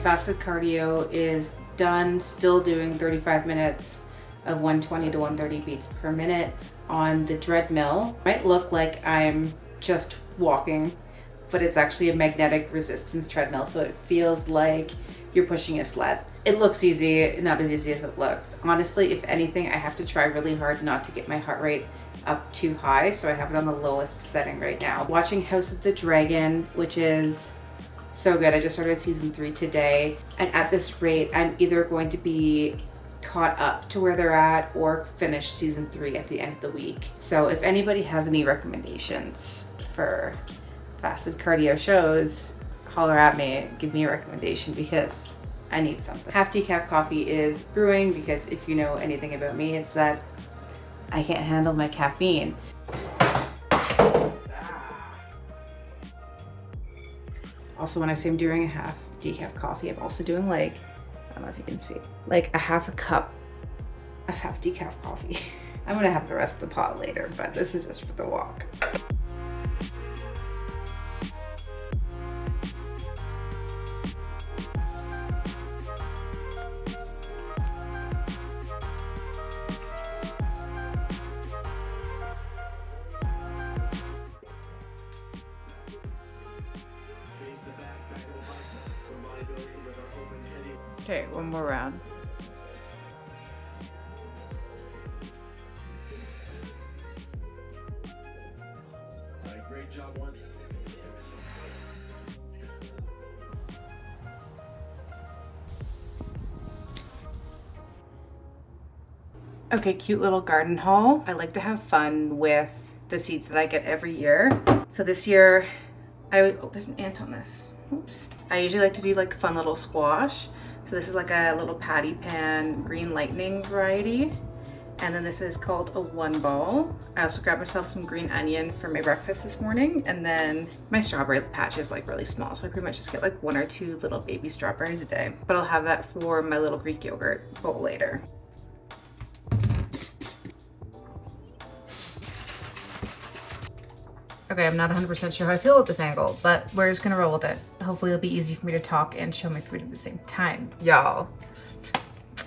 fasted cardio is done, still doing 35 minutes of 120 to 130 beats per minute on the treadmill. Might look like I'm just walking, but it's actually a magnetic resistance treadmill, so it feels like you're pushing a sled. It looks easy, not as easy as it looks. Honestly, if anything, I have to try really hard not to get my heart rate up too high, so I have it on the lowest setting right now. Watching House of the Dragon, which is so good. I just started season 3 today, and at this rate, I'm either going to be caught up to where they're at or finish season 3 at the end of the week. So if anybody has any recommendations for fasted cardio shows, holler at me, give me a recommendation, because I need something. Half decaf coffee is brewing, because if you know anything about me, it's that I can't handle my caffeine. Also, when I say I'm doing a half decaf coffee, I'm also doing, like, I don't know if you can see, like a half a cup of half decaf coffee. I'm gonna have the rest of the pot later, but this is just for the walk. Okay, one more round. Great job, one. Okay, cute little garden haul. I like to have fun with the seeds that I get every year. So this year, oh, there's an ant on this. Oops. I usually like to do like fun little squash. So this is like a little patty pan green lightning variety. And then this is called a one ball. I also grabbed myself some green onion for my breakfast this morning. And then my strawberry patch is like really small, so I pretty much just get like 1 or 2 little baby strawberries a day. But I'll have that for my little Greek yogurt bowl later. Okay, I'm not 100% sure how I feel about this angle, but we're just gonna roll with it. Hopefully it'll be easy for me to talk and show my food at the same time. Y'all,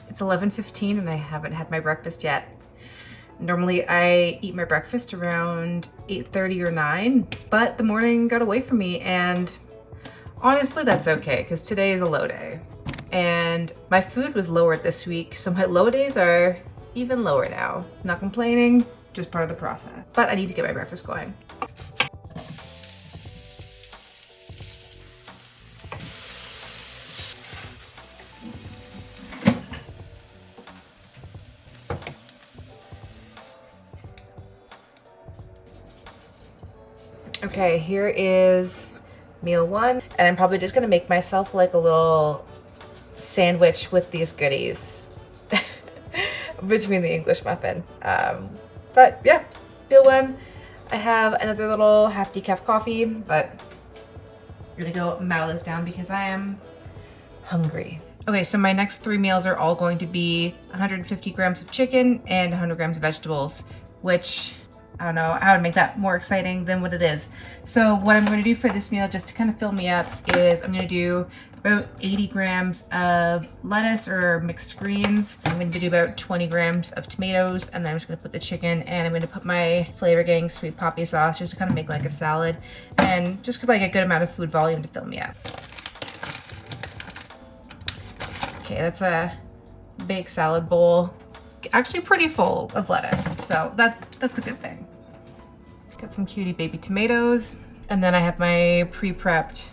it's 11:15 and I haven't had my breakfast yet. Normally I eat my breakfast around 8:30 or 9, but the morning got away from me, and honestly that's okay, because today is a low day. And my food was lowered this week, so my low days are even lower now. Not complaining, just part of the process. But I need to get my breakfast going. Okay, here is meal 1, and I'm probably just gonna make myself like a little sandwich with these goodies between the English muffin. But yeah, meal 1. I have another little half decaf coffee, but I'm gonna go mow this down because I am hungry. Okay, so my next 3 meals are all going to be 150 grams of chicken and 100 grams of vegetables, which I don't know how to make that more exciting than what it is. So what I'm going to do for this meal, just to kind of fill me up, is I'm going to do about 80 grams of lettuce or mixed greens. I'm going to do about 20 grams of tomatoes, and then I'm just going to put the chicken, and I'm going to put my Flavor Gang sweet poppy sauce just to kind of make like a salad, and just like a good amount of food volume to fill me up. Okay, that's a big salad bowl. It's actually pretty full of lettuce, so that's a good thing. Got some cutie baby tomatoes, and then I have my pre-prepped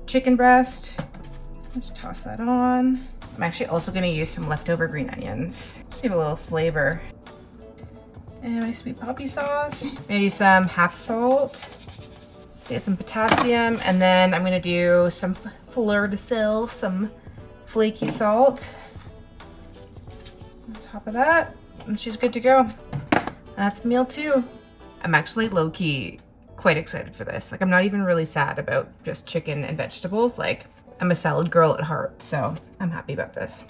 chicken breast. Just toss that on. I'm actually also gonna use some leftover green onions. Just give a little flavor. And my sweet poppy sauce. Maybe some half salt. Get some potassium, and then I'm gonna do some fleur de sel, some flaky salt on top of that, and she's good to go. That's meal 2. I'm actually low-key quite excited for this. Like, I'm not even really sad about just chicken and vegetables. Like, I'm a salad girl at heart, so I'm happy about this.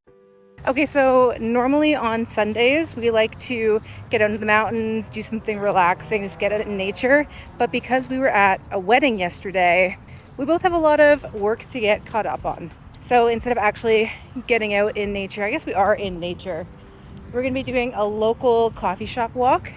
Okay, so normally on Sundays, we like to get out into the mountains, do something relaxing, just get out in nature. But because we were at a wedding yesterday, we both have a lot of work to get caught up on. So instead of actually getting out in nature, I guess we are in nature, we're gonna be doing a local coffee shop walk.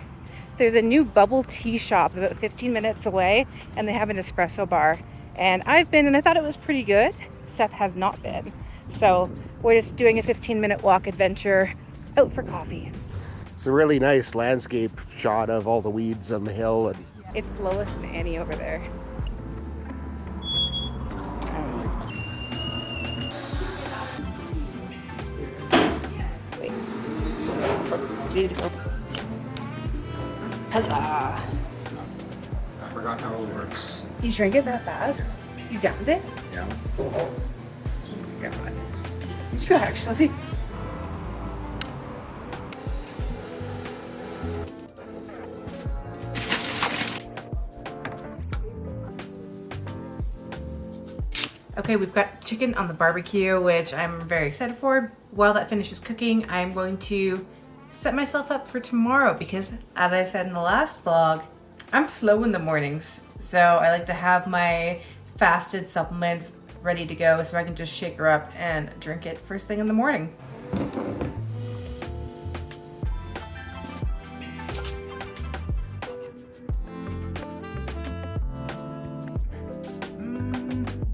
There's a new bubble tea shop about 15 minutes away, and they have an espresso bar. And I've been, and I thought it was pretty good. Seth has not been. So we're just doing a 15-minute walk adventure out for coffee. It's a really nice landscape shot of all the weeds on the hill. And It's Lois and Annie over there. Wait. Beautiful. Huzzah. I forgot how it works. You drank it that fast? You downed it? Yeah. Oh my God. It's true, actually. Okay, we've got chicken on the barbecue, which I'm very excited for. While that finishes cooking, I'm going to set myself up for tomorrow because, as I said in the last vlog, I'm slow in the mornings. So I like to have my fasted supplements ready to go so I can just shake her up and drink it first thing in the morning.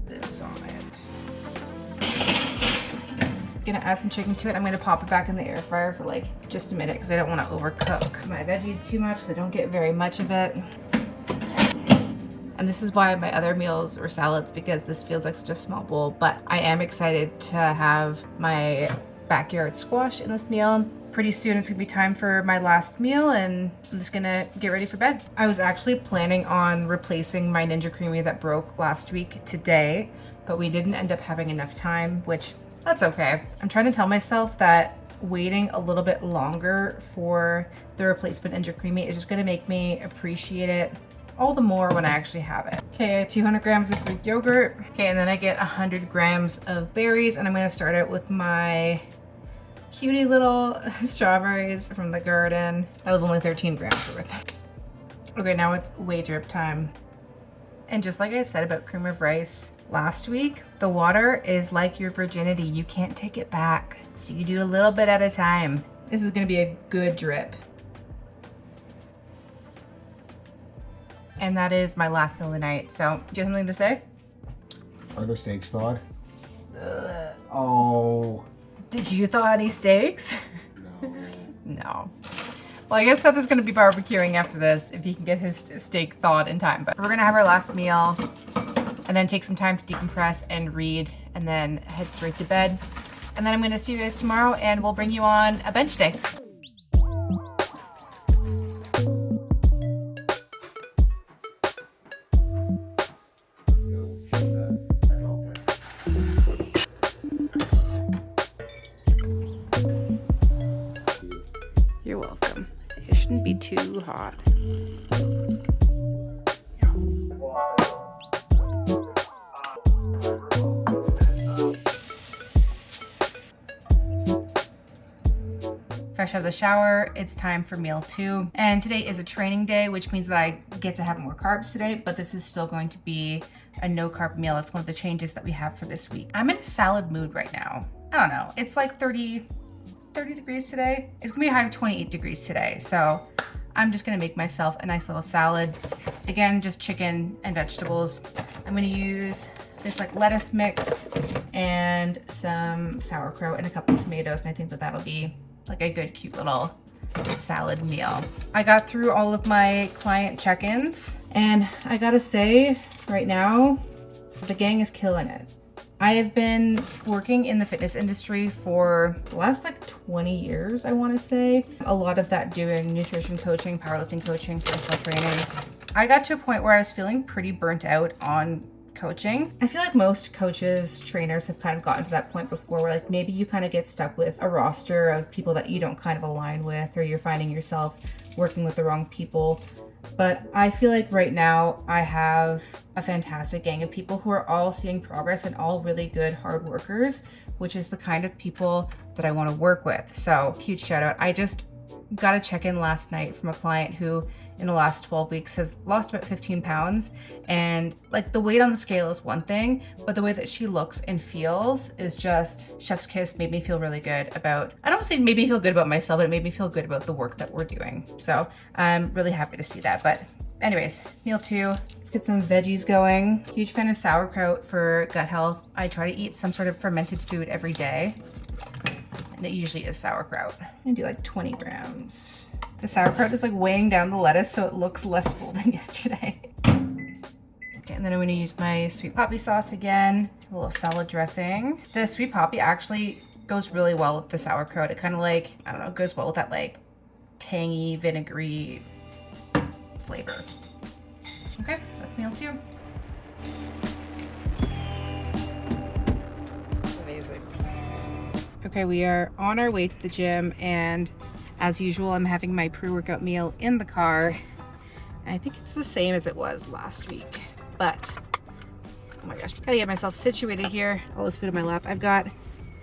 This on it. Gonna add some chicken to it. I'm gonna pop it back in the air fryer for like just a minute because I don't want to overcook my veggies too much, so I don't get very much of it. And this is why my other meals were salads, because this feels like such a small bowl. But I am excited to have my backyard squash in this meal. Pretty soon it's gonna be time for my last meal, and I'm just gonna get ready for bed. I was actually planning on replacing my Ninja Creamy that broke last week today, but we didn't end up having enough time, which that's okay. I'm trying to tell myself that waiting a little bit longer for the replacement Ninja Creamy is just gonna make me appreciate it all the more when I actually have it. Okay, 200 grams of Greek yogurt. Okay, and then I get 100 grams of berries, and I'm gonna start out with my cutie little strawberries from the garden. That was only 13 grams worth. Okay, now it's whey drip time. And just like I said about cream of rice last week, the water is like your virginity. You can't take it back. So you do a little bit at a time. This is gonna be a good drip. And that is my last meal of the night. So, do you have something to say? are the steaks thawed? Ugh. Oh, Did you thaw any steaks? no. No. Well, I guess Seth is going to be barbecuing after this if he can get his steak thawed in time. But we're going to have our last meal and then take some time to decompress and read and then head straight to bed. And then I'm going to see you guys tomorrow and we'll bring you on a bench day. You're welcome. It shouldn't be too hot. Fresh out of the shower, it's time for meal 2. And today is a training day, which means that I get to have more carbs today, but this is still going to be a no carb meal. That's one of the changes that we have for this week. I'm in a salad mood right now. I don't know, it's like 30 degrees today. It's gonna be a high of 28 degrees today. So I'm just gonna make myself a nice little salad. Again, just chicken and vegetables. I'm gonna use this like lettuce mix and some sauerkraut and a couple tomatoes. And I think that that'll be like a good, cute little salad meal. I got through all of my client check-ins and I gotta say right now, the gang is killing it. I have been working in the fitness industry for the last like 20 years, I want to say. A lot of that doing nutrition coaching, powerlifting coaching, personal training. I got to a point where I was feeling pretty burnt out on coaching. I feel like most coaches, trainers have kind of gotten to that point before where like maybe you kind of get stuck with a roster of people that you don't kind of align with, or you're finding yourself working with the wrong people. But I feel like right now I have a fantastic gang of people who are all seeing progress and all really good hard workers, which is the kind of people that I want to work with. So huge shout out. I just got a check-in last night from a client who in the last 12 weeks has lost about 15 pounds. And like the weight on the scale is one thing, but the way that she looks and feels is just chef's kiss. Made me feel really good about, I don't want to say made me feel good about myself, but it made me feel good about the work that we're doing. So I'm really happy to see that. But anyways, meal 2, let's get some veggies going. Huge fan of sauerkraut for gut health. I try to eat some sort of fermented food every day, and it usually is sauerkraut. I'm gonna do like 20 grams. The sauerkraut is like weighing down the lettuce so it looks less full than yesterday. Okay, and then I'm gonna use my sweet poppy sauce again, a little salad dressing. The sweet poppy actually goes really well with the sauerkraut. It kind of like, I don't know, goes well with that like tangy, vinegary flavor. Okay, that's meal 2. Amazing. Okay, we are on our way to the gym, and as usual, I'm having my pre-workout meal in the car. I think it's the same as it was last week, but oh my gosh, gotta get myself situated here. All this food in my lap. I've got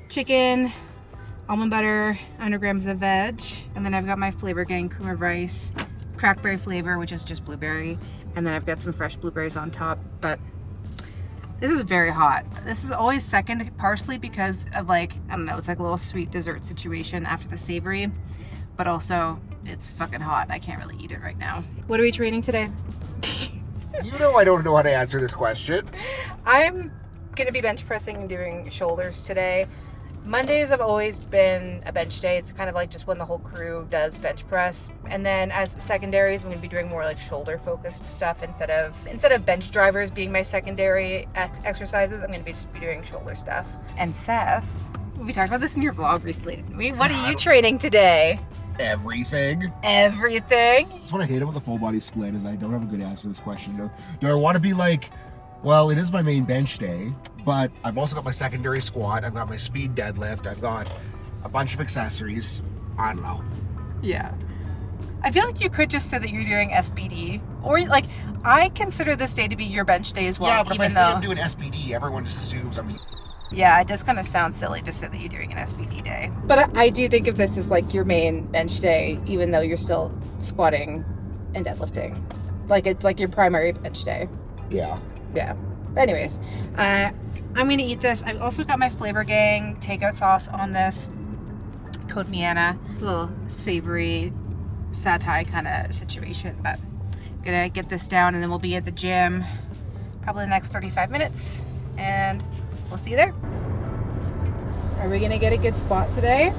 chicken, almond butter, 100 grams of veg, and then I've got my Flavor Gang cream of rice, crackberry flavor, which is just blueberry, and then I've got some fresh blueberries on top. But this is very hot. This is always second, partially because of like, I don't know, it's like a little sweet dessert situation after the savory, but also it's fucking hot. I can't really eat it right now. What are we training today? You know I don't know how to answer this question. I'm gonna be bench pressing and doing shoulders today. Mondays have always been a bench day. It's kind of like just when the whole crew does bench press. And then as secondaries, I'm gonna be doing more like shoulder focused stuff instead of bench drivers being my secondary exercises. I'm gonna be just be doing shoulder stuff. And Seth, we talked about this in your vlog recently, didn't we? What are you training today? Everything. Everything? That's what I hate about the full body split is I don't have a good answer to this question. Do I want to be like, well, it is my main bench day, but I've also got my secondary squat, I've got my speed deadlift, I've got a bunch of accessories. I don't know. Yeah. I feel like you could just say that you're doing SBD, or like, I consider this day to be your bench day as well. Yeah, but if I even say though, I'm doing SBD, everyone just assumes I'm... yeah, it does kind of sound silly to say that you're doing an SBD day. But I do think of this as like your main bench day, even though you're still squatting and deadlifting. Like it's like your primary bench day. Yeah. Yeah. But anyways, I'm gonna eat this. I've also got my Flavor Gang takeout sauce on this. Code Meana. A little savory satay kind of situation. But I'm gonna get this down and then we'll be at the gym probably the next 35 minutes. And we'll see you there. Are we gonna get a good spot today?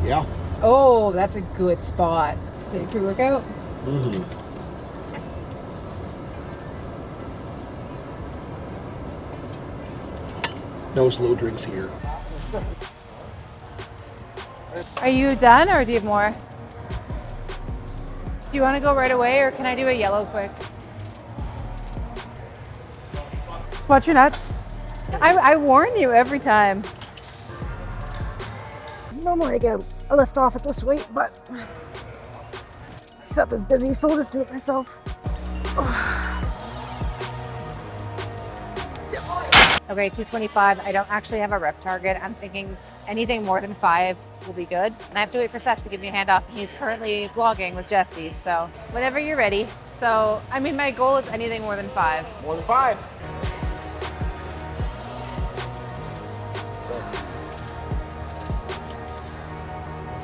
Yeah. Oh, that's a good spot. Is it a pre-workout? Mm-hmm. No slow drinks here. Are you done or do you have more? Do you want to go right away or can I do a yellow quick? Watch your nuts. I warn you every time. Normally I get a lift off at this weight, but stuff is busy, so I'll just do it myself. Okay, 225. I don't actually have a rep target. I'm thinking anything more than 5 will be good. And I have to wait for Seth to give me a hand off. He's currently vlogging with Jesse, so whenever you're ready. So, I mean, my goal is anything more than 5. More than 5.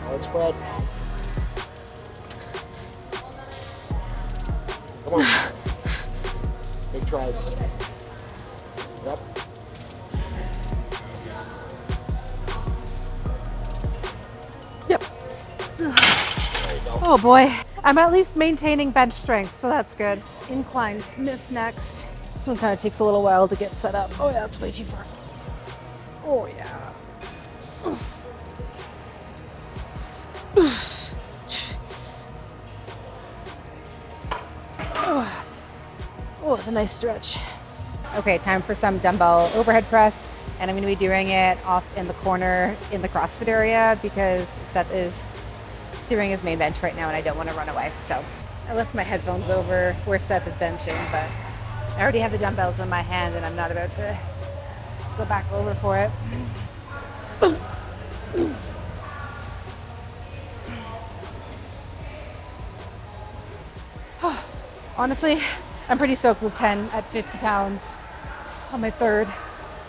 Hard spread. Come on. Big tries. Yep. Yep. Oh boy. I'm at least maintaining bench strength, so that's good. Incline Smith next. This one kind of takes a little while to get set up. Oh yeah, that's way too far. Oh yeah. Oh, it's a nice stretch. Okay, time for some dumbbell overhead press, and I'm going to be doing it off in the corner in the CrossFit area because Seth is doing his main bench right now and I don't want to run away. So I left my headphones over where Seth is benching, but I already have the dumbbells in my hand and I'm not about to go back over for it. Honestly, I'm pretty stoked with 10 at 50 pounds on my third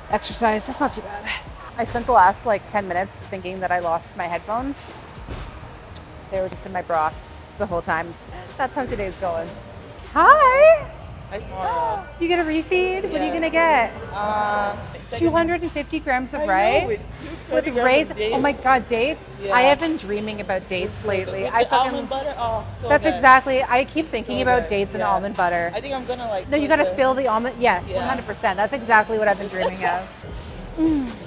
exercise. That's not too bad. I spent the last like 10 minutes thinking that I lost my headphones. They were just in my bra the whole time. That's how today's going. Hi! You get a refeed? What are you gonna get? 250 grams of rice with raisins. Oh my god, dates! Yeah. I have been dreaming about dates lately. I fucking. Almond butter. Oh, so That's good. exactly. I keep thinking So about good. dates and Yeah. almond butter. I think I'm gonna like. No, you put gotta the- fill the almond. Yes, Yeah. 100%. That's exactly what I've been dreaming of.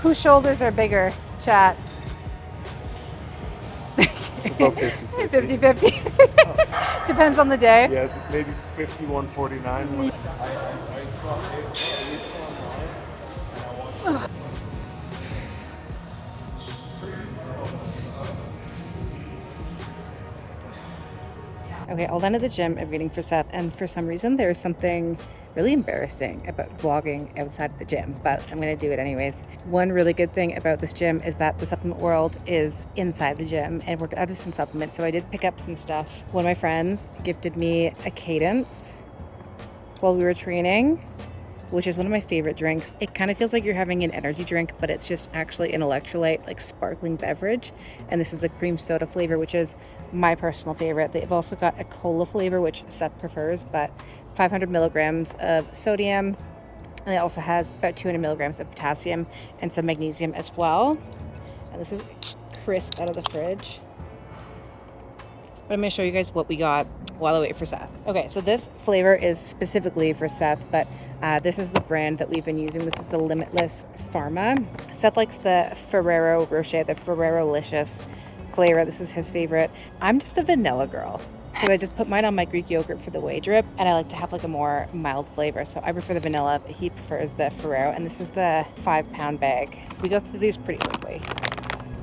Whose shoulders are bigger, chat? About 50-50. 50-50. Depends on the day. Yeah, maybe 51-49. Okay, all done at the gym. I'm waiting for Seth, and for some reason there's something really embarrassing about vlogging outside of the gym, but I'm gonna do it anyways. One really good thing about this gym is that the supplement world is inside the gym, and we're gonna do some supplements. So I did pick up some stuff. One of my friends gifted me a Cadence while we were training, which is one of my favorite drinks. It kind of feels like you're having an energy drink, but it's just actually an electrolyte, like sparkling beverage. And this is a cream soda flavor, which is my personal favorite. They've also got a cola flavor, which Seth prefers, but 500 milligrams of sodium. And it also has about 200 milligrams of potassium and some magnesium as well. And this is crisp out of the fridge. But I'm gonna show you guys what we got while I wait for Seth. Okay, so this flavor is specifically for Seth, but this is the brand that we've been using. This is the Limitless Pharma. Seth likes the Ferrero Rocher, the Ferrero Licious flavor. This is his favorite. I'm just a vanilla girl. So I just put mine on my Greek yogurt for the whey drip, and I like to have like a more mild flavor. So I prefer the vanilla, but he prefers the Ferrero, and this is the 5-pound bag. We go through these pretty quickly.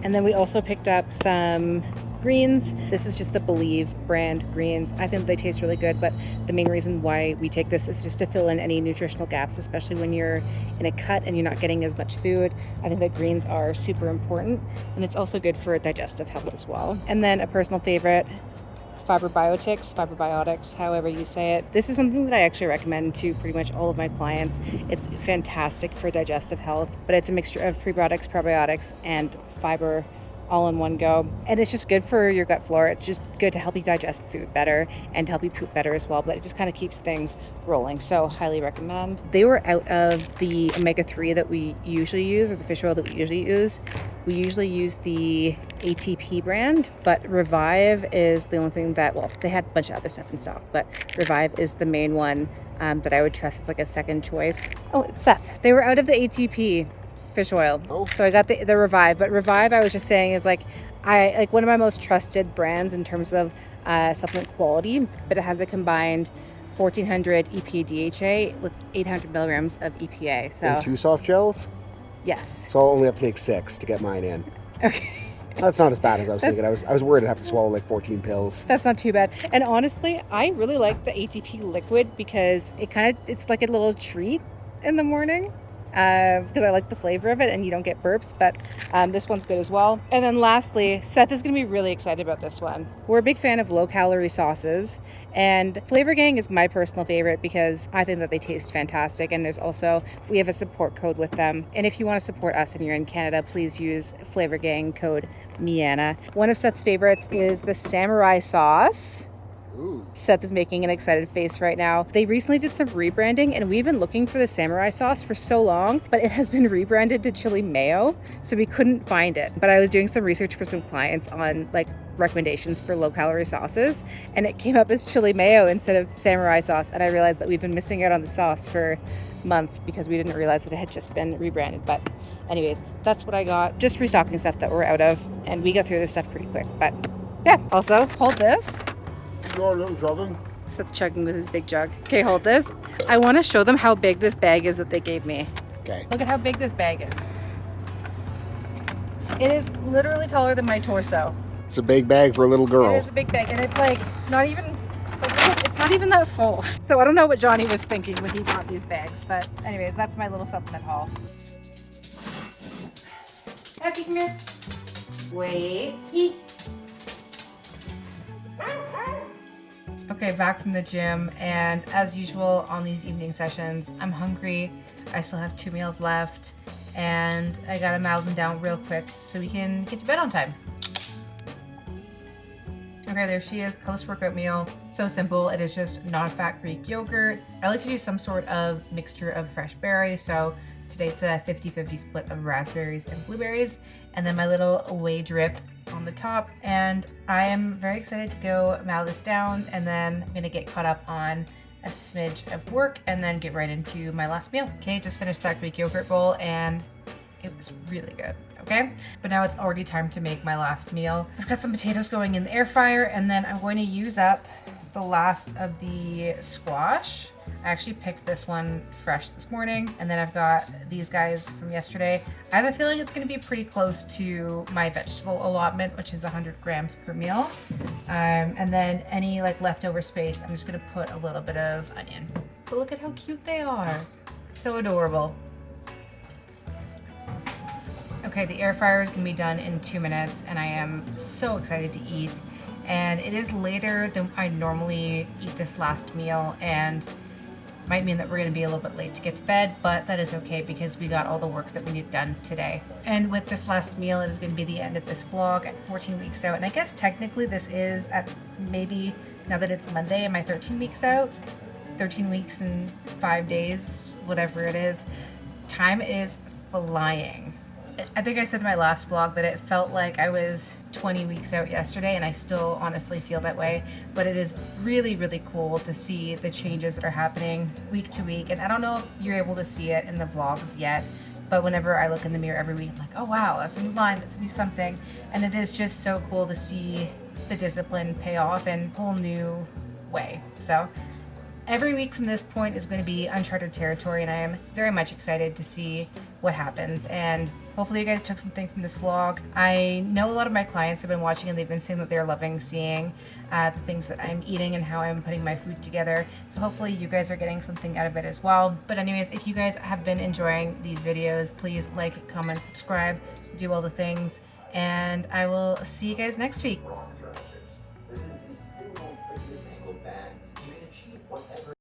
And then we also picked up some greens. This is just the Believe brand greens. I think they taste really good, but the main reason why we take this is just to fill in any nutritional gaps, especially when you're in a cut and you're not getting as much food. I think that greens are super important, and it's also good for digestive health as well. And then a personal favorite, Fibrobotics, however you say it. This is something that I actually recommend to pretty much all of my clients. It's fantastic for digestive health, but it's a mixture of prebiotics, probiotics, and fiber all in one go. And it's just good for your gut flora. It's just good to help you digest food better and to help you poop better as well, but it just kind of keeps things rolling. So highly recommend. They were out of the omega-3 that we usually use, or the fish oil that we usually use. We usually use the ATP brand, but Revive is the only thing that, well, they had a bunch of other stuff in stock, but Revive is the main one that I would trust as like a second choice. Oh, it's Seth. They were out of the ATP fish oil. Oh. So I got the Revive, but Revive, I was just saying, is like one of my most trusted brands in terms of supplement quality, but it has a combined 1400 EPA DHA with 800 milligrams of EPA. So And 2 soft gels? yes. So I'll only have to take 6 to get mine in. Okay. That's not as bad as I was thinking. I was worried I'd have to swallow like 14 pills. That's not too bad. And honestly, I really like the ATP liquid because it's like a little treat in the morning. Because I like the flavor of it and you don't get burps, but this one's good as well. And then lastly, Seth is going to be really excited about this one. We're a big fan of low-calorie sauces, and Flavor Gang is my personal favorite because I think that they taste fantastic, and we have a support code with them. And if you want to support us and you're in Canada, please use Flavor Gang code Meana. One of Seth's favorites is the Samurai Sauce. Ooh. Seth is making an excited face right now. They recently did some rebranding, and we've been looking for the Samurai Sauce for so long, but it has been rebranded to Chili Mayo, so we couldn't find it. But I was doing some research for some clients on like recommendations for low-calorie sauces, and it came up as Chili Mayo instead of Samurai Sauce, and I realized that we've been missing out on the sauce for months because we didn't realize that it had just been rebranded. But anyways, that's what I got. Just restocking stuff that we're out of, and we got through this stuff pretty quick. But yeah, also hold this. Seth's chugging with his big jug. Okay, hold this. I want to show them how big this bag is that they gave me. Okay. Look at how big this bag is. It is literally taller than my torso. It's a big bag for a little girl. It is a big bag, and it's like not even that full. So I don't know what Johnny was thinking when he bought these bags, but anyways, that's my little supplement haul. Effie, come here. Wait. Eat. Okay, back from the gym, and as usual on these evening sessions, I'm hungry. I still have 2 meals left, and I gotta mow them down real quick so we can get to bed on time. Okay, there she is, post-workout meal. So simple. It is just non-fat Greek yogurt. I like to do some sort of mixture of fresh berries, so today it's a 50-50 split of raspberries and blueberries, and then my little whey drip on the top. And I am very excited to go mow this down, and then I'm gonna get caught up on a smidge of work and then get right into my last meal. Okay, just finished that Greek yogurt bowl and it was really good. Okay, but now it's already time to make my last meal. I've got some potatoes going in the air fryer, and then I'm going to use up the last of the squash. I actually picked this one fresh this morning, and then I've got these guys from yesterday. I have a feeling it's going to be pretty close to my vegetable allotment, which is 100 grams per meal. And then any like leftover space, I'm just going to put a little bit of onion. But look at how cute they are. So adorable. Okay, the air fryer is going to be done in 2 minutes, and I am so excited to eat. And it is later than I normally eat this last meal, and might mean that we're going to be a little bit late to get to bed, but that is okay because we got all the work that we need done today. And with this last meal, it is going to be the end of this vlog at 14 weeks out. And I guess technically this is at maybe, now that it's Monday, am I 13 weeks out? 13 weeks and 5 days, whatever it is. Time is flying. I think I said in my last vlog that it felt like I was 20 weeks out yesterday, and I still honestly feel that way. But it is really, really cool to see the changes that are happening week to week. And I don't know if you're able to see it in the vlogs yet, but whenever I look in the mirror every week, I'm like, oh wow, that's a new line, that's a new something. And it is just so cool to see the discipline pay off in a whole new way. So every week from this point is going to be uncharted territory, and I am very much excited to see what happens. And hopefully you guys took something from this vlog. I know a lot of my clients have been watching, and they've been saying that they're loving seeing the things that I'm eating and how I'm putting my food together. So hopefully you guys are getting something out of it as well. But anyways, if you guys have been enjoying these videos, please like, comment, subscribe, do all the things, and I will see you guys next week.